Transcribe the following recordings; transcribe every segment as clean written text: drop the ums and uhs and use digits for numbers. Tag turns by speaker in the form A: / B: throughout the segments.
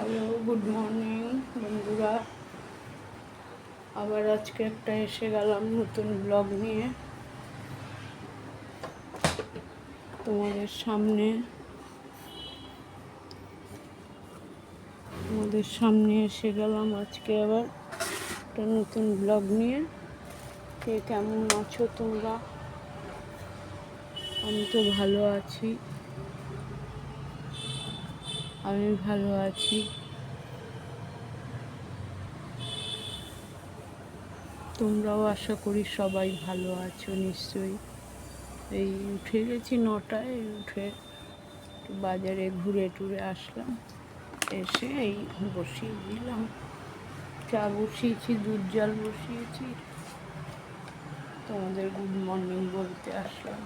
A: Hello, good morning বন্ধুরা। আবার আজকে একটা এসে গেলাম নতুন ব্লগ নিয়ে তোমাদের সামনে এসে গেলাম আজকে আবার একটা নতুন ব্লগ নিয়ে। কে কেমন আছো তোমরা? আমি তো ভালো আছি, তোমরাও আশা করি সবাই ভালো আছো নিশ্চয়ই। এই উঠে গেছি 9টায়, উঠে একটু বাজারে ঘুরে টুরে আসলাম, এসে এই বসিয়ে দিলাম। চা বসিয়েছি, দুধ জল বসিয়েছি, তোমাদের গুড মর্নিং বলতে আসলাম।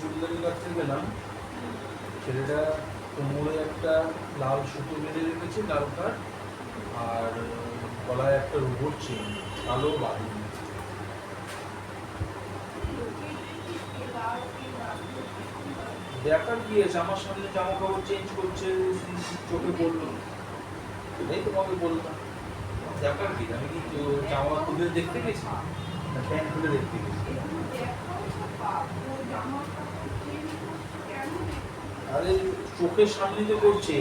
B: চুলদারি কাটতে গেলাম, ছেলেটা কোমরে একটা লাল সুতো বেঁধে রেখেছে, লাল কাঠ, আর গলায় একটা রুবোর চেন, কালো বাড়ি। দেখার কি আছে, আমার সামনে জামা কাপড় চেঞ্জ করছে, চোখে পড়লো, এই তোমাকে বললাম। দেখার কি, আমি কি জামা খুলে দেখতে গেছি না প্যান্ট খুলে দেখতে গেছি? আরে চোখের সামনে তো করছে।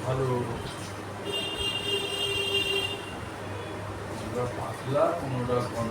B: ভালো। কোনোটা পাতলা, কোনোটা ঘন।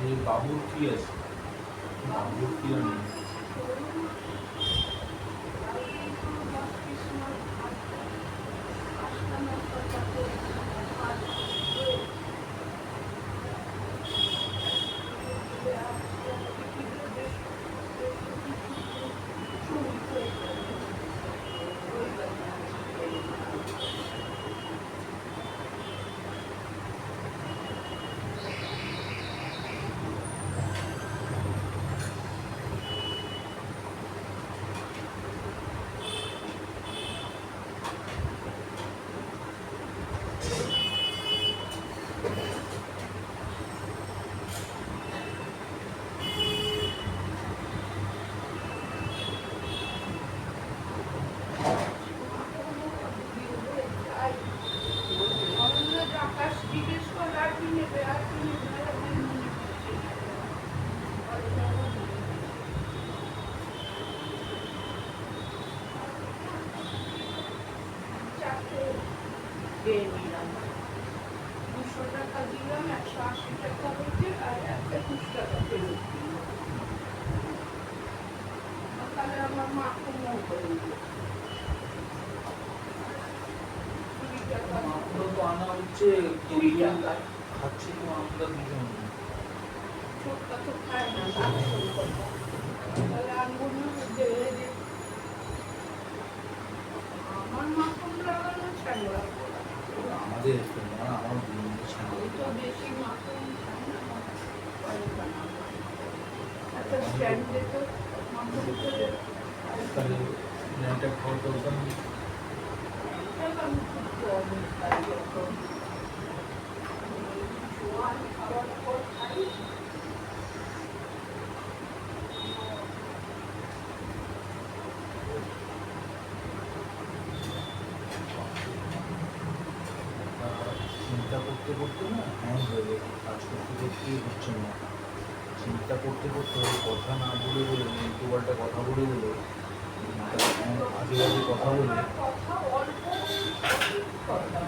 B: এই বাবুর কি আছে? বাবুর কি আর নেই।
A: দিয়ে নিলাম 200 টাকা দিলাম, 180 টাকা হয়েছে, আর একটা 20 টাকা ফেরত দিলাম। তাহলে আমার মা কমও করে দিল 20 টাকা।
B: মাগুলো তো আনা হচ্ছে
A: 20 টাকা
B: খাচ্ছি তো আমরা দুজন।
A: ছোটটা তো খায় না, তাহলে আনবো না দেবে যে আমার মা কম লাগানো ছাড়া
B: আমাদের আমার
A: আমি তো বেশি মাখন খাই না। একটা স্ট্যান্ডে তো মাখন করে
B: তাহলে ল্যান্ডটা খাওয়ার দরকার নেই।
A: আমি খুব কম খাই, যখন জোয়ান খাওয়ার পর খাই।
B: চিন্তা করতে করতে না হ্যাং হয়ে গেছে, কাজ করতে করতে হচ্ছে না। চিন্তা করতে করতে কথা না বলে বলে উল্টো পাল্টা কথা বলে বলে আজে বাজে কথা বলে
A: কথা অল্প কথা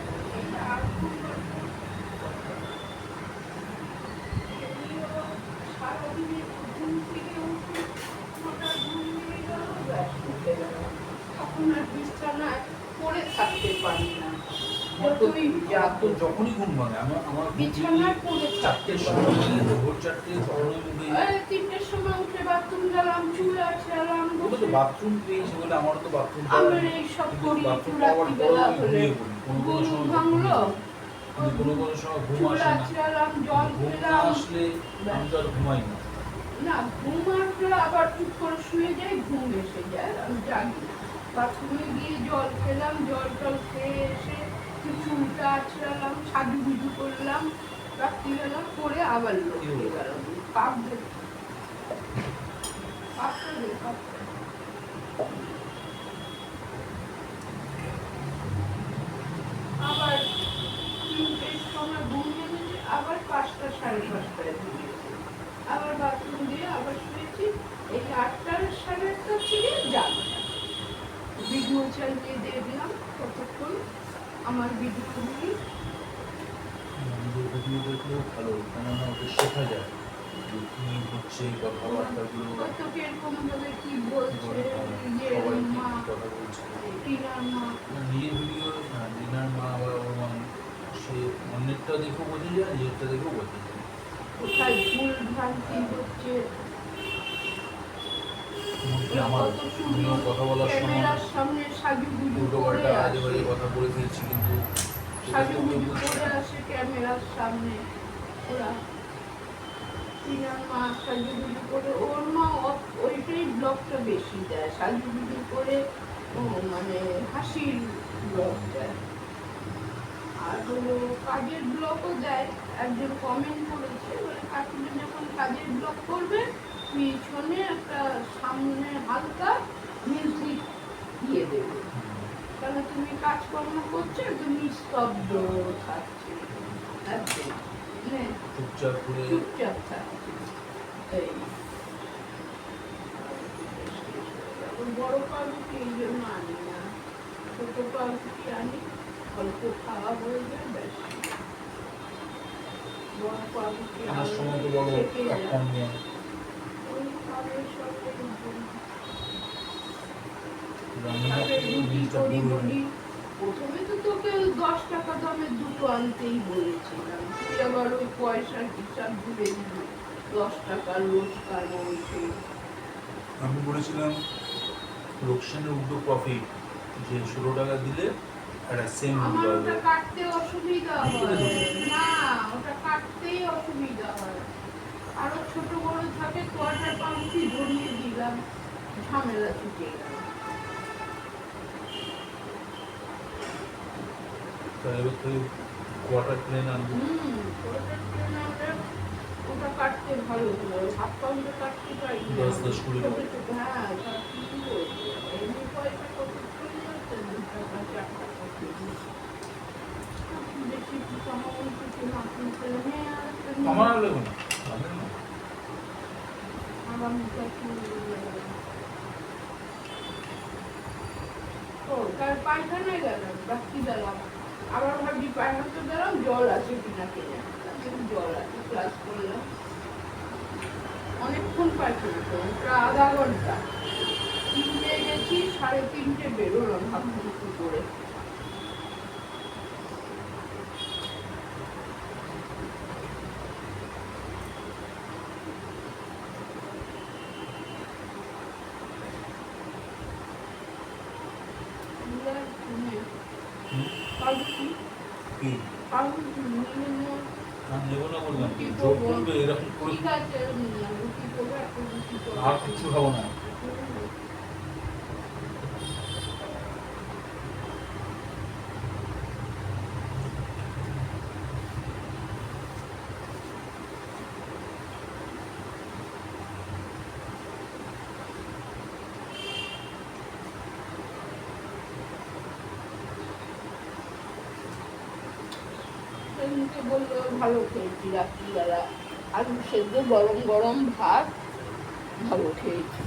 A: আর সারাদিনে ঘুম থেকে উঠে হঠাৎ ঘুম ভেঙে গেল, ব্যাস উঠে গেল। তখন আর বিছানায় পড়ে থাকতে পারি না, যতই
B: তো যখনই ঘুম ভাঙে আমার
A: বিছানায় পড়ে থাকতে
B: 4টের
A: পারি
B: সময়
A: না।
B: ভোর 4টে তখনই উঠে
A: 3টের সময় উঠে বাথরুম গেলাম, চুল আছড়ালাম,
B: ওটা তো বাথরুম পেয়েছি বলে আমার তো বাথরুম
A: আমার এই সব করি। রাত্রিবেলা হলে ঘুম ভাঙলো,
B: কোনো কোনো সময় ঘুম
A: চুল
B: আসে না।
A: আছড়ালাম, জল
B: ঘুম না
A: খেলাম,
B: আসলে আমি তো আর ঘুমাই না।
A: না ঘুম আসলে আবার চুপ করে শুয়ে যাই, ঘুম এসে যায়, আমি জাগি না। বাথরুমে গিয়ে জল খেলাম, জল টল খেয়ে এসে চুলটা আছড়ালাম, সাজুগুজু করলাম, রাত্রিবেলা করে আবার লোকে গেলাম। পাপ দেখ, পাপটা দেখ, পাপটা। আবার 3টের সময় ঘুম ভেঙেছে, আবার 5 5টা 5:30টায় ঘুমিয়েছি, আবার বাথরুম দিয়ে আবার শুয়েছি। এই 8টার 8:30 থেকে জাগনা ভিডিও চালিয়ে দেখলাম কতক্ষণ আমার ভিডিওগুলি।
B: আমাদের ভিডিও দেখলেও ভালো, কেননা ওটা শেখা যায় যে কি হচ্ছে, কথাবার্তাগুলো
A: কত কিরকম ভাবে কি বলছে, যে
B: সবাই কি
A: মা
B: কথা বলছে।
A: টিনার মা
B: নিজের ভিডিও না, রিনার মা বা ওর মা, সে অন্যেরটা দেখেও বোঝা যায়, নিজেরটা দেখেও বোঝা যায়।
A: কোথায় ভুল ভ্রান্তি হচ্ছে।
B: এমনকি আমার
A: কত
B: আমিও
A: সুন্দর
B: কথা বলার সময়
A: ক্যামেরার সামনে সাজুগুজু
B: উল্টো
A: করে
B: পাল্টা আজে
A: আসে,
B: বাজে কথা বলে ফেলছি, কিন্তু সেটা তো কেউ
A: সাজুগুজু
B: বুঝছে
A: করে
B: না।
A: আসে ক্যামেরার সামনে। ওরা টিনার মা সাজুগুজু করে, ওর মা ওইটাই ব্লগটা বেশি দেয়, সাজুগুজু করে। ও মানে হাসির ব্লগ দেয়। আর হলো কাজের ব্লগও দেয়। একজন কমেন্ট করেছে, বলে কাকিমা যখন কাজের ব্লগ করবে পিছনে একটা সামনে হালকা মিউজিক দিয়ে দেবে, তাহলে তুমি কাজকর্ম করছো, তুমি স্তব্ধ থাকছে, একদম মানে
B: চুপচাপ করে
A: চুপচাপ থাকছে। এই বড় পাউরুটি এই জন্য আনি না, ছোট পাউরুটি আনি, অল্প খাওয়া হয়ে যায়, ব্যাস। বড় পাউরুটি
B: আমার সময় তো বড়
A: থেকে
B: এক কম নিয়ে
A: ওই খাবার সঙ্গে
B: রান্না
A: তারপরে রুটি
B: জিনিসটা
A: করি
B: পুরো
A: বলি। প্রথমে তো তোকে 10 টাকা দামের দুটো আনতেই বলেছিলাম, তুই আবার ওই পয়সার হিসাব ভুলে দিলি, 10 টাকার রোজগার বলছে।
B: আমি বলেছিলাম লোকসানের উল্টো প্রফিট, যে 16 টাকা দিলে একটা সেম
A: আমার
B: পাবে।
A: ওটা কাটতে অসুবিধা
B: কি করে
A: হয়
B: দেবে?
A: না, ওটা কাটতেই অসুবিধা হয়। আরো ছোট বড় থাকে, কোয়ার্টার পাউন্ডি ধরিয়ে দিলাম, ঝামেলা ছুটে গেল।
B: তাহলে এবার তুই কোয়ার্টার প্লেন আনবো।
A: কোয়ার্টার প্লেন আনলে ওটা কাটতে ভালো হলো, হাফ পাউন্ডে কাটতে পারি না।
B: 10-10 20
A: ছোট
B: টাকা।
A: ছোট, হ্যাঁ সব কিছু হয়েছে। এমনি পয়সা কত চলে যাচ্ছে, 2 টাকা 4 টাকা কেজি। বেশি কমানো কিছু না কিনতে, হ্যাঁ আর একটা নিয়ে
B: আমার আর লাগবে না, জানেন না।
A: আগামীকাল ও তার পায়খানায় গেলাম, রাত্রি গেলাম, আবার ভাবছি পায়খানাতে গেলাম, জল আছে কিনা কে জানে, তারপরে জল আছে, ক্লাস করলাম। অনেকক্ষণ পায়খানা করলাম, প্রায় আধা ঘন্টা। 3টে গেছি, 3:30 বেরোলাম, ভাবছি কি করে।
B: হুম?
A: পাউরুটি
B: কি
A: পাউরুটি নিয়ে নেবো।
B: আমি নেবো না বললাম,
A: রুটি
B: জোর
A: করবো,
B: করবে এরকম করে।
A: ঠিক আছে রুটি করবো, একটা রুটি করবো।
B: আর কিছু খাবো না।
A: সেদিনকে বললো ভালো খেয়েছি, রাত্রিবেলা আলু সেদ্ধ গরম গরম ভাত, ভালো খেয়েছি।